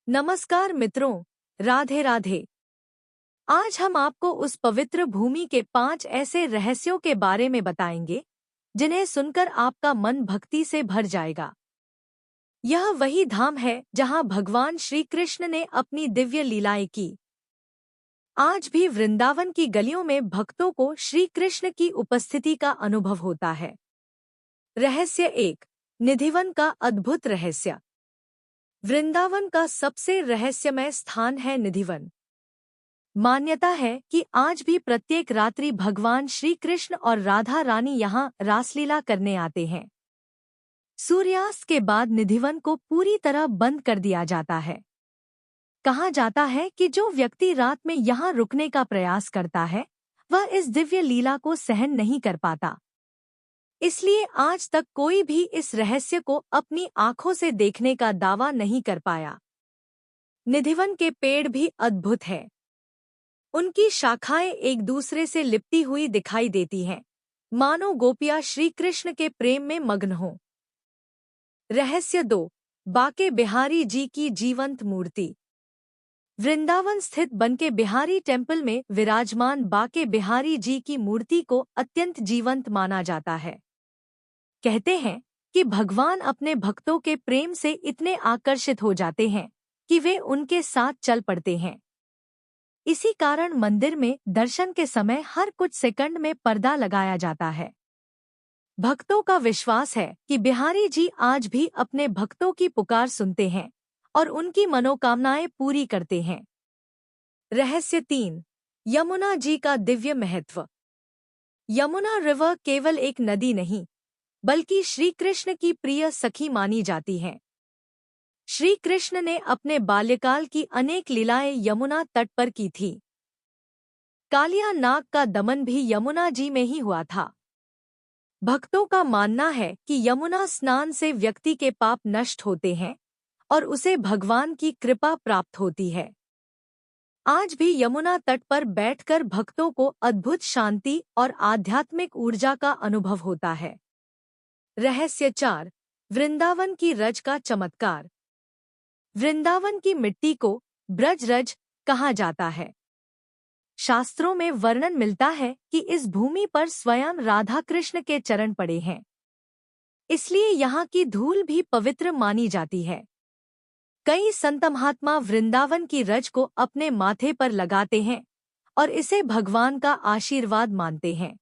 नमस्कार मित्रों, राधे राधे। आज हम आपको उस पवित्र भूमि के 5 ऐसे रहस्यों के बारे में बताएंगे जिन्हें सुनकर आपका मन भक्ति से भर जाएगा। यह वही धाम है जहां भगवान श्री कृष्ण ने अपनी दिव्य लीलाएं की। आज भी वृंदावन की गलियों में भक्तों को श्री कृष्ण की उपस्थिति का अनुभव होता है। रहस्य 1, निधिवन का अद्भुत रहस्य। वृंदावन का सबसे रहस्यमय स्थान है निधिवन। मान्यता है कि आज भी प्रत्येक रात्रि भगवान श्री कृष्ण और राधा रानी यहाँ रासलीला करने आते हैं। सूर्यास्त के बाद निधिवन को पूरी तरह बंद कर दिया जाता है। कहा जाता है कि जो व्यक्ति रात में यहाँ रुकने का प्रयास करता है वह इस दिव्य लीला को सहन नहीं कर पाता। इसलिए आज तक कोई भी इस रहस्य को अपनी आंखों से देखने का दावा नहीं कर पाया। निधिवन के पेड़ भी अद्भुत है। उनकी शाखाएं एक दूसरे से लिपटी हुई दिखाई देती हैं, मानो गोपियां श्री कृष्ण के प्रेम में मग्न हों। रहस्य 2, बाके बिहारी जी की जीवंत मूर्ति। वृंदावन स्थित बनके बिहारी टेम्पल में विराजमान बाके बिहारी जी की मूर्ति को अत्यंत जीवंत माना जाता है। कहते हैं कि भगवान अपने भक्तों के प्रेम से इतने आकर्षित हो जाते हैं कि वे उनके साथ चल पड़ते हैं। इसी कारण मंदिर में दर्शन के समय हर कुछ सेकंड में पर्दा लगाया जाता है। भक्तों का विश्वास है कि बिहारी जी आज भी अपने भक्तों की पुकार सुनते हैं और उनकी मनोकामनाएं पूरी करते हैं। रहस्य 3, यमुना जी का दिव्य महत्व। यमुना रिवर केवल एक नदी नहीं बल्कि श्री कृष्ण की प्रिय सखी मानी जाती है। श्री कृष्ण ने अपने बाल्यकाल की अनेक लीलाएं यमुना तट पर की थी। कालिया नाग का दमन भी यमुना जी में ही हुआ था। भक्तों का मानना है कि यमुना स्नान से व्यक्ति के पाप नष्ट होते हैं और उसे भगवान की कृपा प्राप्त होती है। आज भी यमुना तट पर बैठकर भक्तों को अद्भुत शांति और आध्यात्मिक ऊर्जा का अनुभव होता है। रहस्य 4, वृंदावन की रज का चमत्कार। वृंदावन की मिट्टी को ब्रज रज कहा जाता है। शास्त्रों में वर्णन मिलता है कि इस भूमि पर स्वयं राधा कृष्ण के चरण पड़े हैं, इसलिए यहाँ की धूल भी पवित्र मानी जाती है। कई संत महात्मा वृंदावन की रज को अपने माथे पर लगाते हैं और इसे भगवान का आशीर्वाद मानते हैं।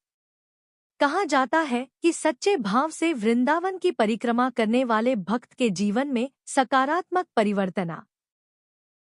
कहा जाता है कि सच्चे भाव से वृंदावन की परिक्रमा करने वाले भक्त के जीवन में सकारात्मक परिवर्तन